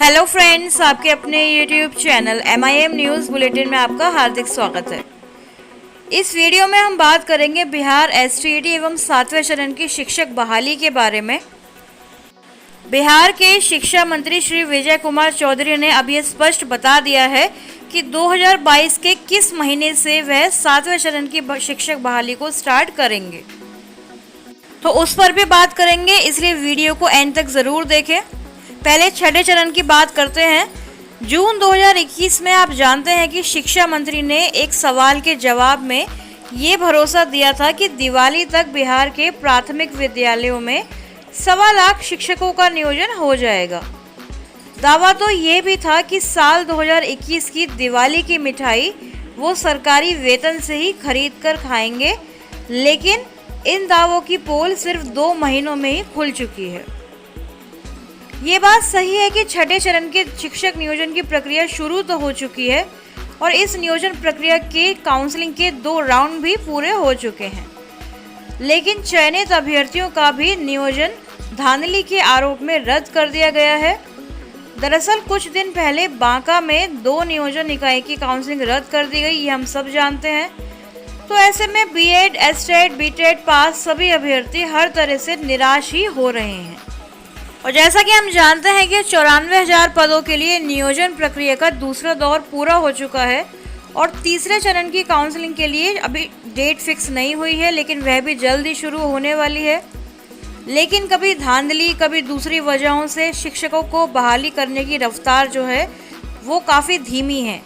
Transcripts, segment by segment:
Hello friends, आपके अपने YouTube channel MIM news bulletin में आपका हार्दिक स्वागत है। इस वीडियो में हम बात करेंगे बिहार STET एवं 7वें चरण की शिक्षक बहाली के बारे में। बिहार के शिक्षा मंत्री श्री विजय कुमार चौधरी ने अब ये स्पष्ट बता दिया है कि 2022 के किस महीने से वह 7वें चरण की शिक्षक बहाली को स्टार्ट करेंगे, तो उस पर भी बात करेंगे, इसलिए वीडियो को एंड तक ज़रूर देखें। पहले छठे चरण की बात करते हैं। जून 2021 में आप जानते हैं कि शिक्षा मंत्री ने एक सवाल के जवाब में ये भरोसा दिया था कि दिवाली तक बिहार के प्राथमिक विद्यालयों में 1.25 लाख शिक्षकों का नियोजन हो जाएगा। दावा तो ये भी था कि साल 2021 की दिवाली की मिठाई वो सरकारी वेतन से ही खरीद कर खाएंगे, लेकिन इन दावों की पोल सिर्फ 2 महीनों में ही खुल चुकी है। ये बात सही है कि छठे चरण के शिक्षक नियोजन की प्रक्रिया शुरू तो हो चुकी है और इस नियोजन प्रक्रिया के काउंसलिंग के 2 राउंड भी पूरे हो चुके हैं, लेकिन चयनित अभ्यर्थियों का भी नियोजन धांधली के आरोप में रद्द कर दिया गया है। दरअसल कुछ दिन पहले बांका में 2 नियोजन इकाई की काउंसलिंग रद्द कर दी गई, ये हम सब जानते हैं। तो ऐसे में B.Ed, STET, B.Ted पास सभी अभ्यर्थी हर तरह से निराश ही हो रहे हैं। और जैसा कि हम जानते हैं कि 94,000 पदों के लिए नियोजन प्रक्रिया का दूसरा दौर पूरा हो चुका है और तीसरे चरण की काउंसलिंग के लिए अभी डेट फिक्स नहीं हुई है, लेकिन वह भी जल्द ही शुरू होने वाली है। लेकिन कभी धांधली, कभी दूसरी वजहों से शिक्षकों को बहाली करने की रफ्तार जो है वो काफ़ी धीमी है।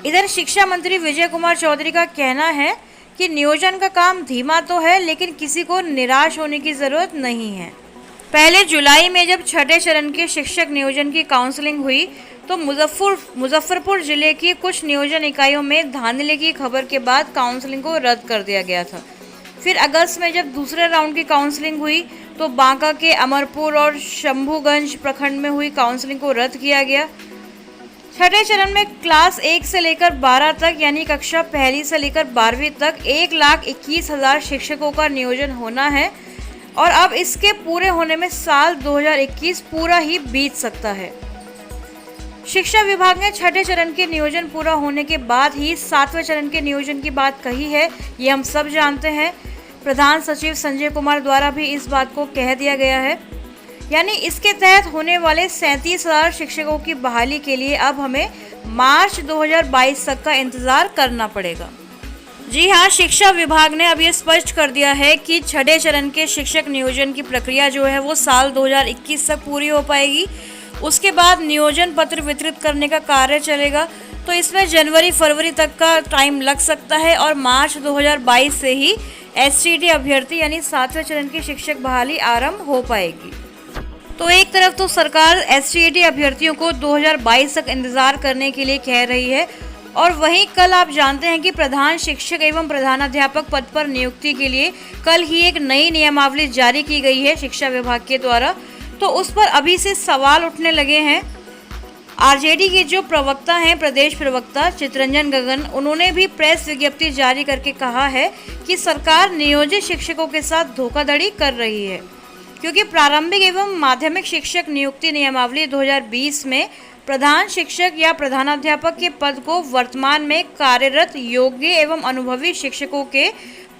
इधर शिक्षा मंत्री विजय कुमार चौधरी का कहना है कि नियोजन का काम धीमा तो है, लेकिन किसी को निराश होने की ज़रूरत नहीं है। पहले जुलाई में जब छठे चरण के शिक्षक नियोजन की काउंसलिंग हुई तो मुजफ्फरपुर जिले की कुछ नियोजन इकाइयों में धांधली की खबर के बाद काउंसलिंग को रद्द कर दिया गया था। फिर अगस्त में जब दूसरे राउंड की काउंसलिंग हुई तो बांका के अमरपुर और शंभूगंज प्रखंड में हुई काउंसलिंग को रद्द किया गया। छठे चरण में क्लास 1 से लेकर 12 तक यानी कक्षा पहली से लेकर 12वीं तक 1,21,000 शिक्षकों का नियोजन होना है और अब इसके पूरे होने में साल 2021 पूरा ही बीत सकता है। शिक्षा विभाग ने छठे चरण के नियोजन पूरा होने के बाद ही 7वें चरण के नियोजन की बात कही है, ये हम सब जानते हैं। प्रधान सचिव संजय कुमार द्वारा भी इस बात को कह दिया गया है। यानी इसके तहत होने वाले 37,000 शिक्षकों की बहाली के लिए अब हमें मार्च 2022 तक का इंतज़ार करना पड़ेगा। जी हाँ, शिक्षा विभाग ने अब ये स्पष्ट कर दिया है कि छठे चरण के शिक्षक नियोजन की प्रक्रिया जो है वो साल 2021 तक पूरी हो पाएगी। उसके बाद नियोजन पत्र वितरित करने का कार्य चलेगा, तो इसमें जनवरी-फरवरी तक का टाइम लग सकता है और मार्च 2022 से ही STET अभ्यर्थी यानी 7वें चरण की शिक्षक बहाली आरंभ हो पाएगी। तो एक तरफ तो सरकार STET अभ्यर्थियों को 2022 तक इंतज़ार करने के लिए कह रही है और वहीं कल आप जानते हैं कि प्रधान शिक्षक एवं प्रधानाध्यापक पद पर नियुक्ति के लिए कल ही एक नई नियमावली जारी की गई है शिक्षा विभाग के द्वारा, तो उस पर अभी से सवाल उठने लगे हैं। RJD के जो प्रवक्ता हैं, प्रदेश प्रवक्ता चितरंजन गगन, उन्होंने भी प्रेस विज्ञप्ति जारी करके कहा है कि सरकार नियोजित शिक्षकों के साथ धोखाधड़ी कर रही है, क्योंकि प्रारंभिक एवं माध्यमिक शिक्षक नियुक्ति नियमावली 2020 में प्रधान शिक्षक या प्रधानाध्यापक के पद को वर्तमान में कार्यरत योग्य एवं अनुभवी शिक्षकों के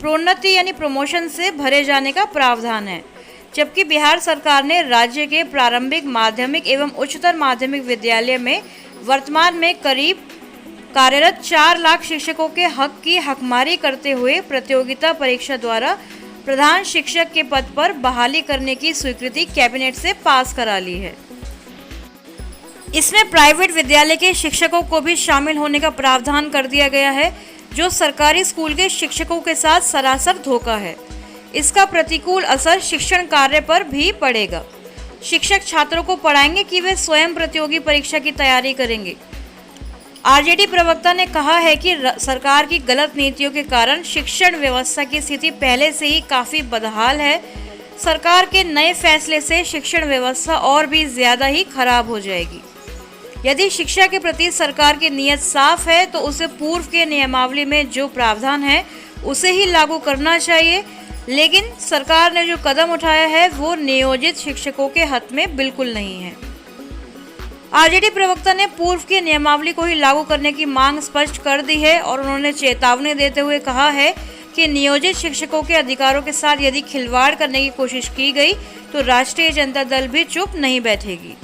प्रोन्नति यानी प्रमोशन से भरे जाने का प्रावधान है, जबकि बिहार सरकार ने राज्य के प्रारंभिक, माध्यमिक एवं उच्चतर माध्यमिक विद्यालय में वर्तमान में करीब कार्यरत 4 लाख शिक्षकों के हक की हकमारी करते हुए प्रतियोगिता परीक्षा द्वारा प्रधान शिक्षक के पद पर बहाली करने की स्वीकृति कैबिनेट से पास करा ली है। इसमें प्राइवेट विद्यालय के शिक्षकों को भी शामिल होने का प्रावधान कर दिया गया है, जो सरकारी स्कूल के शिक्षकों के साथ सरासर धोखा है। इसका प्रतिकूल असर शिक्षण कार्य पर भी पड़ेगा। शिक्षक छात्रों को पढ़ाएंगे कि वे स्वयं प्रतियोगी परीक्षा की तैयारी करेंगे। RJD प्रवक्ता ने कहा है कि सरकार की गलत नीतियों के कारण शिक्षण व्यवस्था की स्थिति पहले से ही काफ़ी बदहाल है। सरकार के नए फैसले से शिक्षण व्यवस्था और भी ज़्यादा ही खराब हो जाएगी। यदि शिक्षा के प्रति सरकार की नीयत साफ है तो उसे पूर्व के नियमावली में जो प्रावधान है उसे ही लागू करना चाहिए, लेकिन सरकार ने जो कदम उठाया है वो नियोजित शिक्षकों के हक में बिल्कुल नहीं है। आरजेडी प्रवक्ता ने पूर्व की नियमावली को ही लागू करने की मांग स्पष्ट कर दी है और उन्होंने चेतावनी देते हुए कहा है कि नियोजित शिक्षकों के अधिकारों के साथ यदि खिलवाड़ करने की कोशिश की गई तो राष्ट्रीय जनता दल भी चुप नहीं बैठेगी।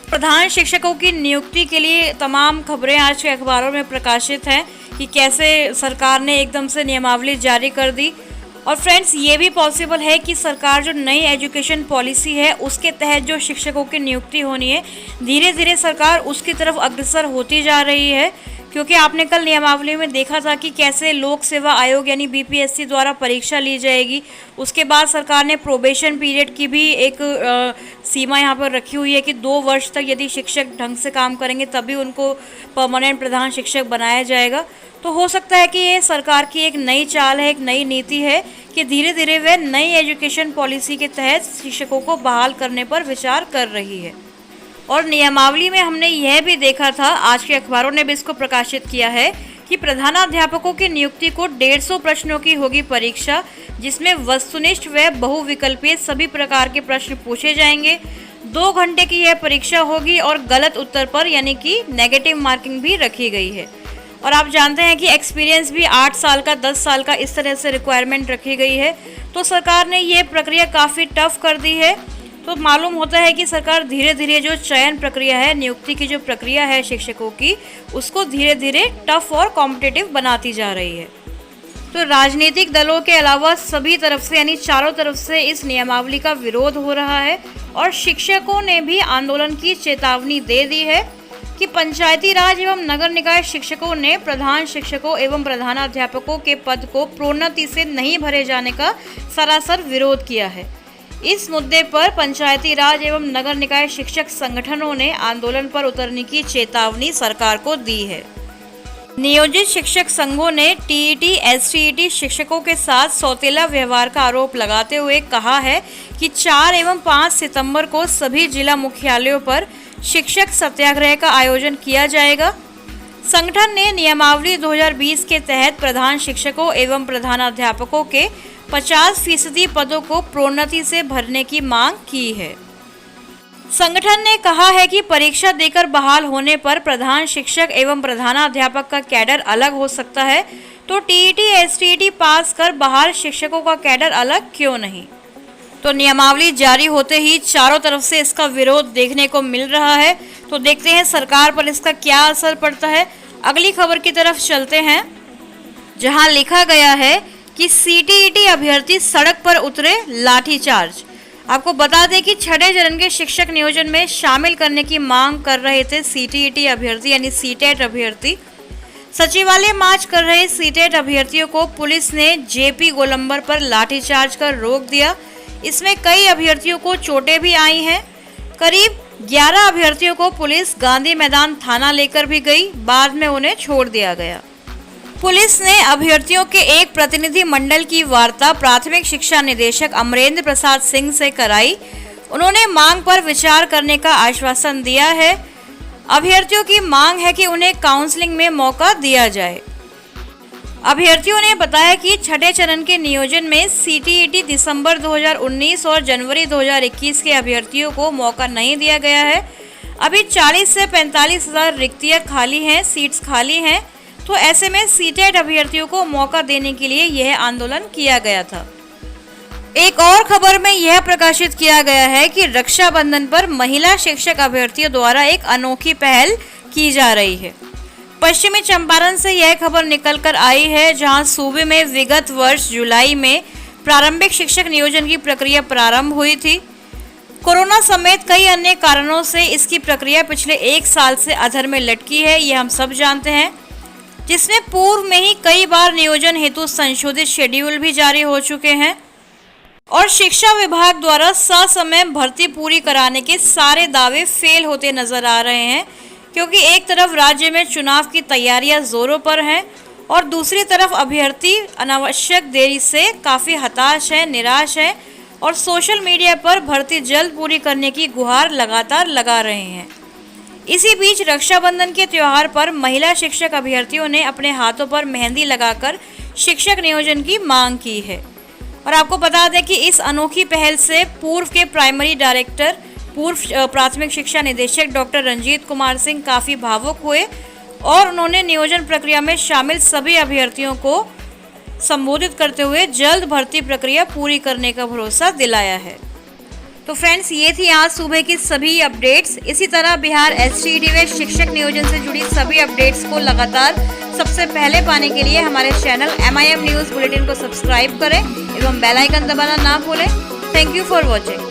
प्रधान शिक्षकों की नियुक्ति के लिए तमाम खबरें आज के अखबारों में प्रकाशित हैं कि कैसे सरकार ने एकदम से नियमावली जारी कर दी। और फ्रेंड्स, ये भी पॉसिबल है कि सरकार जो नई एजुकेशन पॉलिसी है उसके तहत जो शिक्षकों की नियुक्ति होनी है, धीरे धीरे सरकार उसकी तरफ अग्रसर होती जा रही है। क्योंकि आपने कल नियमावली में देखा था कि कैसे लोक सेवा आयोग यानी बीपीएससी द्वारा परीक्षा ली जाएगी। उसके बाद सरकार ने प्रोबेशन पीरियड की भी एक सीमा यहाँ पर रखी हुई है कि 2 वर्ष तक यदि शिक्षक ढंग से काम करेंगे तभी उनको परमानेंट प्रधान शिक्षक बनाया जाएगा। तो हो सकता है कि ये सरकार की एक नई चाल है, एक नई नीति है कि धीरे धीरे वह नई एजुकेशन पॉलिसी के तहत शिक्षकों को बहाल करने पर विचार कर रही है। और नियमावली में हमने यह भी देखा था, आज के अखबारों ने भी इसको प्रकाशित किया है कि प्रधानाध्यापकों की नियुक्ति को 150 प्रश्नों की होगी परीक्षा, जिसमें वस्तुनिष्ठ व बहुविकल्पीय सभी प्रकार के प्रश्न पूछे जाएंगे। 2 घंटे की यह परीक्षा होगी और गलत उत्तर पर यानी कि नेगेटिव मार्किंग भी रखी गई है। और आप जानते हैं कि एक्सपीरियंस भी 8 साल का, 10 साल का, इस तरह से रिक्वायरमेंट रखी गई है। तो सरकार ने ये प्रक्रिया काफ़ी टफ कर दी है। तो मालूम होता है कि सरकार धीरे धीरे जो चयन प्रक्रिया है, नियुक्ति की जो प्रक्रिया है शिक्षकों की, उसको धीरे धीरे टफ और कॉम्पिटिटिव बनाती जा रही है। तो राजनीतिक दलों के अलावा सभी तरफ से यानी चारों तरफ से इस नियमावली का विरोध हो रहा है और शिक्षकों ने भी आंदोलन की चेतावनी दे दी है कि पंचायती राज एवं नगर निकाय शिक्षकों ने प्रधान शिक्षकों एवं प्रधानाध्यापकों के पद को प्रोन्नति से नहीं भरे जाने का सरासर विरोध किया है। इस मुद्दे पर पंचायती राज एवं नगर निकाय शिक्षक संगठनों ने आंदोलन पर उतरने की चेतावनी सरकार को दी है। नियोजित शिक्षक संघों ने टीईटी, एसटीईटी शिक्षकों के साथ सौतेला व्यवहार का आरोप लगाते हुए कहा है कि 4 एवं 5 सितंबर को सभी जिला मुख्यालयों पर शिक्षक सत्याग्रह का आयोजन किया जाएगा। संगठन ने नियमावली 2020 के तहत प्रधान शिक्षकों एवं प्रधानाध्यापकों के 50% पदों को प्रोन्नति से भरने की मांग की है। संगठन ने कहा है कि परीक्षा देकर बहाल होने पर प्रधान शिक्षक एवं प्रधानाध्यापक का कैडर अलग हो सकता है, तो टीईटी, एसटीईटी पास कर बहाल शिक्षकों का कैडर अलग क्यों नहीं। तो नियमावली जारी होते ही चारों तरफ से इसका विरोध देखने को मिल रहा है। तो देखते हैं सरकार पर इसका क्या असर पड़ता है। अगली खबर की तरफ चलते हैं, जहां लिखा गया है कि सीटीईटी अभ्यर्थी सड़क पर उतरे, लाठीचार्ज। आपको बता दें कि 6ठे चरण के शिक्षक नियोजन में शामिल करने की मांग कर रहे थे सीटीईटी अभ्यर्थी यानी सीटेट अभ्यर्थी। सचिवालय मार्च कर रहे सीटेट अभ्यर्थियों को पुलिस ने जेपी गोलंबर पर लाठीचार्ज कर रोक दिया। इसमें कई अभ्यर्थियों को चोटें भी आई हैं। करीब 11 अभ्यर्थियों को पुलिस गांधी मैदान थाना लेकर भी गई, बाद में उन्हें छोड़ दिया गया। पुलिस ने अभ्यर्थियों के एक प्रतिनिधि मंडल की वार्ता प्राथमिक शिक्षा निदेशक अमरेंद्र प्रसाद सिंह से कराई। उन्होंने मांग पर विचार करने का आश्वासन दिया है। अभ्यर्थियों की मांग है कि उन्हें काउंसलिंग में मौका दिया जाए। अभ्यर्थियों ने बताया कि 6ठे चरण के नियोजन में सीटीईटी दिसंबर 2019 और जनवरी 2021 के अभ्यर्थियों को मौका नहीं दिया गया है। अभी 40 से 45 हज़ार रिक्तियाँ खाली हैं, सीट्स खाली हैं। तो ऐसे में सीटेट अभ्यर्थियों को मौका देने के लिए यह आंदोलन किया गया था। एक और खबर में यह प्रकाशित किया गया है कि रक्षाबंधन पर महिला शिक्षक अभ्यर्थियों द्वारा एक अनोखी पहल की जा रही है। पश्चिमी चंपारण से यह खबर निकल कर आई है, जहां सूबे में विगत वर्ष जुलाई में प्रारंभिक शिक्षक नियोजन की प्रक्रिया प्रारंभ हुई थी। कोरोना समेत कई अन्य कारणों से इसकी प्रक्रिया पिछले 1 साल से अधर में लटकी है, ये हम सब जानते हैं, जिसमें पूर्व में ही कई बार नियोजन हेतु संशोधित शेड्यूल भी जारी हो चुके हैं और शिक्षा विभाग द्वारा ससमय भर्ती पूरी कराने के सारे दावे फेल होते नजर आ रहे हैं, क्योंकि एक तरफ राज्य में चुनाव की तैयारियां जोरों पर हैं और दूसरी तरफ अभ्यर्थी अनावश्यक देरी से काफ़ी हताश है, निराश है और सोशल मीडिया पर भर्ती जल्द पूरी करने की गुहार लगातार लगा रहे हैं। इसी बीच रक्षाबंधन के त्यौहार पर महिला शिक्षक अभ्यर्थियों ने अपने हाथों पर मेहंदी लगाकर शिक्षक नियोजन की मांग की है। और आपको बता दें कि इस अनोखी पहल से पूर्व के प्राइमरी डायरेक्टर पूर्व प्राथमिक शिक्षा निदेशक डॉक्टर रंजीत कुमार सिंह काफ़ी भावुक हुए और उन्होंने नियोजन प्रक्रिया में शामिल सभी अभ्यर्थियों को संबोधित करते हुए जल्द भर्ती प्रक्रिया पूरी करने का भरोसा दिलाया है। तो फ्रेंड्स, ये थी आज सुबह की सभी अपडेट्स। इसी तरह बिहार एसटीईटी में शिक्षक नियोजन से जुड़ी सभी अपडेट्स को लगातार सबसे पहले पाने के लिए हमारे चैनल MIM न्यूज़ बुलेटिन को सब्सक्राइब करें एवं बेल आइकन दबाना ना भूलें। Thank you for watching.